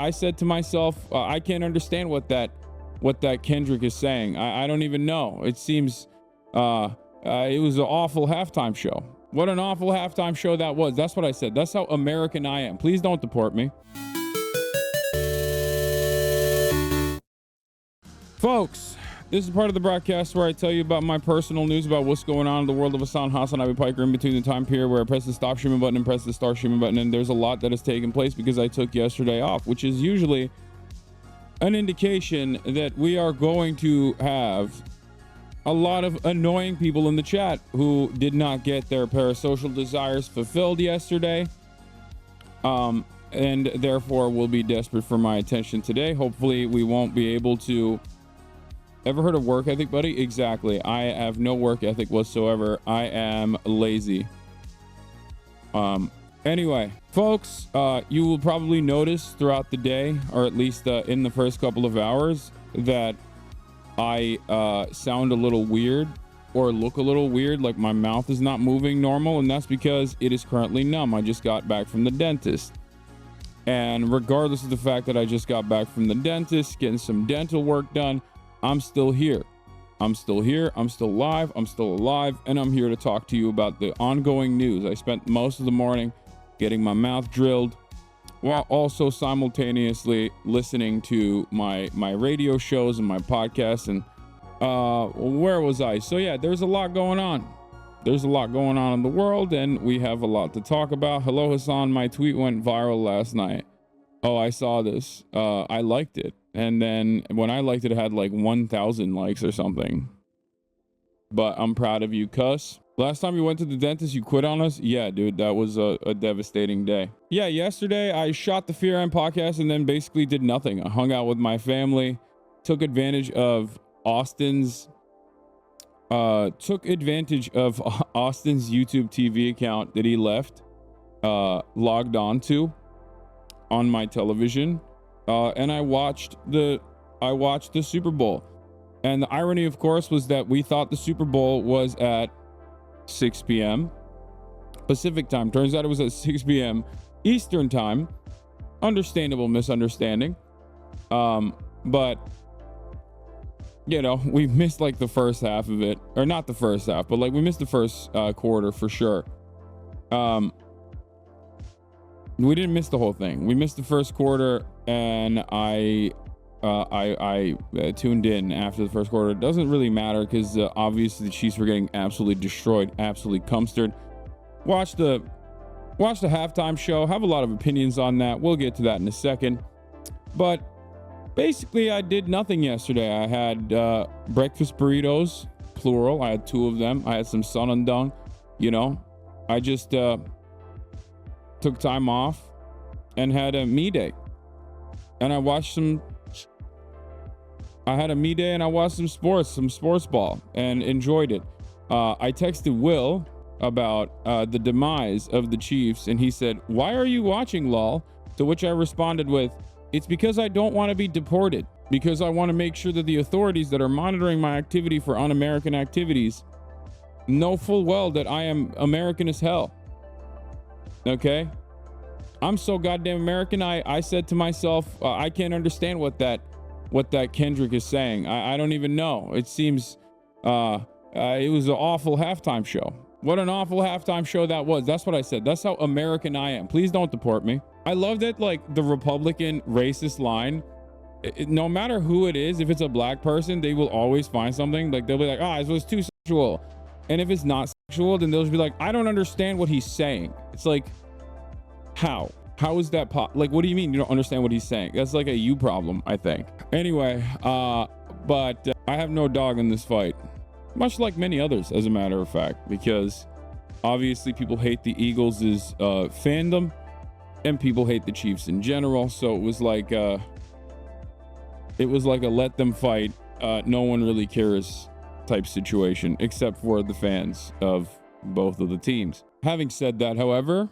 I said to myself, I can't understand what that Kendrick is saying. I don't even know. It seems it was an awful halftime show. What an awful halftime show that was. That's what I said. That's how American I am. Please don't deport me. Folks, this is part of the broadcast where I tell you about my personal news about what's going on in the world of Hasan Piker in between the time period where I press the stop streaming button and press the start streaming button. And there's a lot that has taken place because I took yesterday off, which is usually an indication that we are going to have a lot of annoying people in the chat who did not get their parasocial desires fulfilled yesterday, and therefore will be desperate for my attention today. Hopefully we won't be able to. Ever heard of work ethic, buddy? Exactly. I have no work ethic whatsoever. I am lazy. Anyway, folks, you will probably notice throughout the day, or at least in the first couple of hours, that I sound a little weird or look a little weird, like my mouth is not moving normal, and that's because it is currently numb. I just got back from the dentist. And regardless of the fact that I just got back from the dentist, getting some dental work done, I'm still here. I'm still here. I'm still live. I'm still alive. And I'm here to talk to you about the ongoing news. I spent most of the morning getting my mouth drilled while also simultaneously listening to my radio shows and my podcasts. And where was I? So yeah, there's a lot going on. There's a lot going on in the world, and we have a lot to talk about. Hello, Hasan. My tweet went viral last night. Oh, I saw this. I liked it. And then when I liked it, it had like 1,000 likes or something. But I'm proud of you, cuss. Last time you went to the dentist, you quit on us? Yeah, dude, that was a devastating day. Yeah, yesterday I shot the Fear and podcast and then basically did nothing. I hung out with my family, took advantage of Austin's YouTube TV account that he left, logged on to on my television. And I watched the Super Bowl. And the irony, of course, was that we thought the Super Bowl was at 6 p.m. Pacific time. Turns out it was at 6 p.m. Eastern time. Understandable misunderstanding. But, you know, we missed like the first half of it. Or not the first half, but like we missed the first quarter for sure. We didn't miss the whole thing. We missed the first quarter, and I tuned in after the first quarter. It doesn't really matter because obviously the Chiefs were getting absolutely destroyed, absolutely cumstered. Watch the halftime show. Have a lot of opinions on that. We'll get to that in a second. But basically, I did nothing yesterday. I had breakfast burritos, plural. I had 2 of them. I had some sun and dung. You know, I just took time off and had a me day. And I watched some sports ball and enjoyed it. I texted Will about the demise of the Chiefs, and he said, "Why are you watching, lol?" To which I responded with, "It's because I don't want to be deported, because I want to make sure that the authorities that are monitoring my activity for un-American activities know full well that I am American as hell." Okay? I'm so goddamn American. I said to myself, I can't understand what that Kendrick is saying. I don't even know. It seems it was an awful halftime show. What an awful halftime show that was. That's what I said. That's how American I am. Please don't deport me. I love that, like, the Republican racist line. No matter who it is, if it's a black person, they will always find something. Like, they'll be like, it was too sexual. And if it's not sexual, then they'll just be like, I don't understand what he's saying. It's like, how is that like, what do you mean you don't understand what he's saying? That's like a you problem, I think. Anyway, but I have no dog in this fight, much like many others, as a matter of fact, because obviously people hate the Eagles' fandom, and people hate the Chiefs in general. So it was like a let them fight, no one really cares type situation, except for the fans of both of the teams. Having said that, however,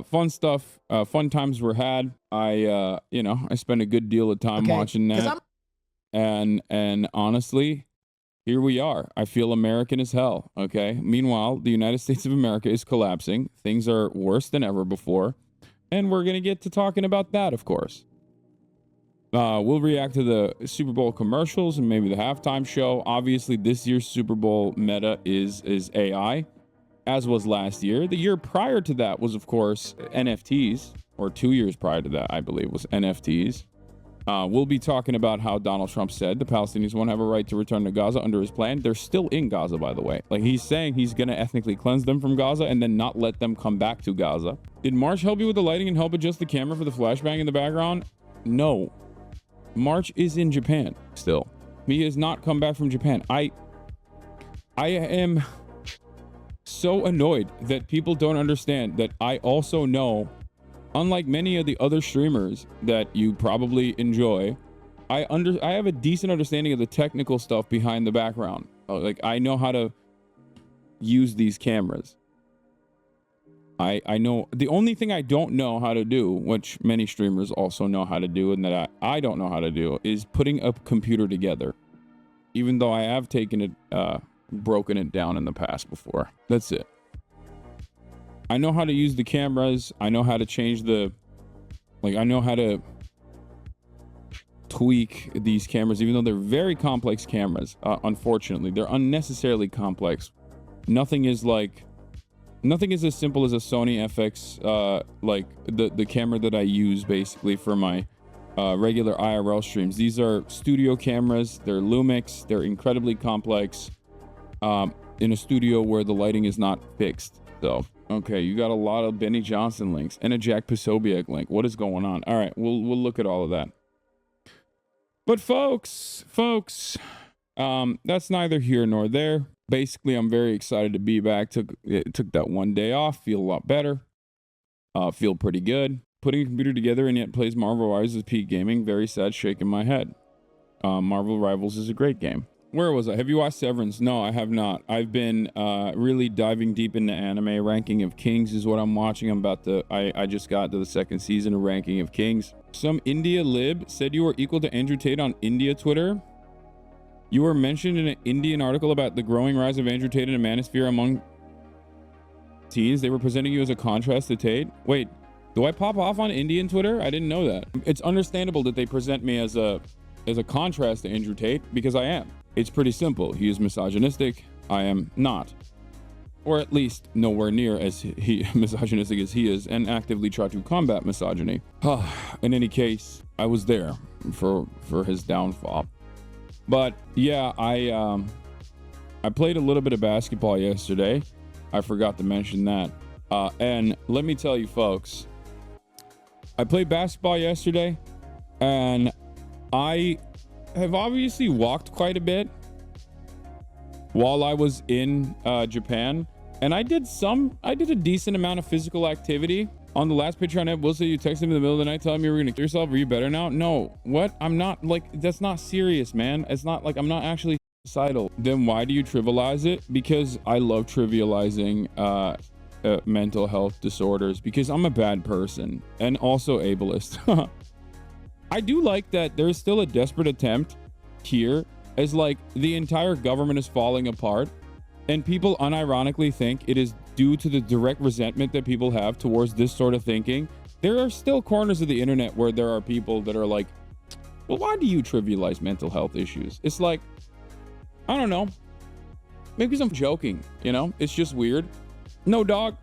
fun stuff, fun times were had. I spent a good deal of time watching that. And honestly, here we are. I feel American as hell. Okay. Meanwhile, the United States of America is collapsing. Things are worse than ever before. And we're going to get to talking about that, of course. We'll react to the Super Bowl commercials and maybe the halftime show. Obviously, this year's Super Bowl meta is AI, as was last year. The year prior to that was, of course, NFTs, or 2 years prior to that, I believe, was NFTs. We'll be talking about how Donald Trump said the Palestinians won't have a right to return to Gaza under his plan. They're still in Gaza, by the way. Like, he's saying he's going to ethnically cleanse them from Gaza and then not let them come back to Gaza. Did March help you with the lighting and help adjust the camera for the flashbang in the background? No. March is in Japan still. He has not come back from Japan. I am so annoyed that people don't understand that I also know, unlike many of the other streamers that you probably enjoy, I have a decent understanding of the technical stuff behind the background. Like, I know how to use these cameras. I know the only thing I don't know how to do, which many streamers also know how to do, and that I don't know how to do, is putting a computer together. Even though I have taken it, broken it down in the past before. That's it. I know how to use the cameras. I know how to change I know how to tweak these cameras, even though they're very complex cameras. Unfortunately, they're unnecessarily complex. Nothing is as simple as a Sony FX, like the camera that I use basically for my regular IRL streams. These are studio cameras. They're Lumix. They're incredibly complex in a studio where the lighting is not fixed. So, okay, you got a lot of Benny Johnson links and a Jack Posobiec link. What is going on? All right, we'll look at all of that. But folks, that's neither here nor there. Basically, I'm very excited to be back. Took that one day off. Feel a lot better. Feel pretty good. Putting a computer together and yet plays Marvel Rivals is peak gaming. Very sad, shaking my head. Marvel Rivals is a great game. Where was I? Have you watched Severance? No, I have not. I've been really diving deep into anime. Ranking of Kings is what I'm watching. I just got to the second season of Ranking of Kings. Some India lib said you were equal to Andrew Tate on India Twitter. You were mentioned in an Indian article about the growing rise of Andrew Tate in a manosphere among teens. They were presenting you as a contrast to Tate. Wait, do I pop off on Indian Twitter? I didn't know that. It's understandable that they present me as a contrast to Andrew Tate, because I am. It's pretty simple. He is misogynistic. I am not. Or at least nowhere near as misogynistic as he is, and actively try to combat misogyny. In any case, I was there for his downfall. But yeah, I played a little bit of basketball yesterday. I forgot to mention that. And let me tell you, folks, I played basketball yesterday, and I have obviously walked quite a bit while I was in Japan, and I did a decent amount of physical activity. On the last picture on it, Will say you texted me in the middle of the night telling me you were gonna kill yourself. Are you better now? No. What? I'm not. Like, that's not serious, man. It's not like I'm not actually suicidal. Then why do you trivialize it? Because I love trivializing mental health disorders, because I'm a bad person and also ableist. I do like that there's still a desperate attempt here, as like the entire government is falling apart, and people unironically think it is due to the direct resentment that people have towards this sort of thinking. There are still corners of the internet where there are people that are like, well, why do you trivialize mental health issues? It's like, I don't know. Maybe I'm joking, you know? It's just weird. No, dog.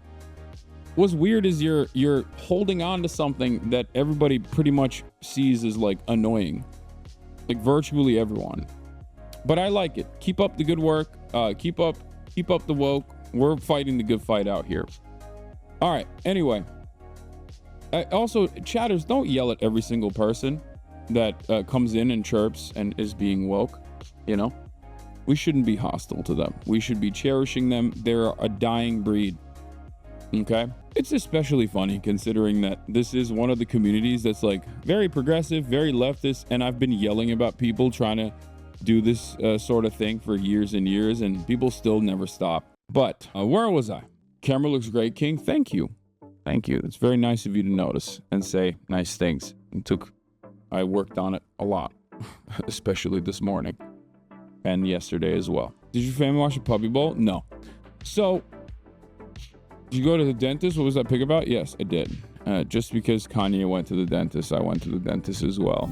What's weird is you're holding on to something that everybody pretty much sees as like annoying. Like virtually everyone. But I like it. Keep up the good work. Keep up the woke. We're fighting the good fight out here. All right. Anyway. Also, chatters, don't yell at every single person that comes in and chirps and is being woke. You know, we shouldn't be hostile to them. We should be cherishing them. They're a dying breed. Okay. It's especially funny considering that this is one of the communities that's like very progressive, very leftist, and I've been yelling about people trying to do this sort of thing for years and years, and people still never stop. But where was I? Camera looks great, King. Thank you. It's very nice of you to notice and say nice things. I worked on it a lot, especially this morning and yesterday as well. Did your family watch the Puppy Bowl? No. So, did you go to the dentist? What was that pick about? Yes, I did. Just because Kanye went to the dentist, I went to the dentist as well.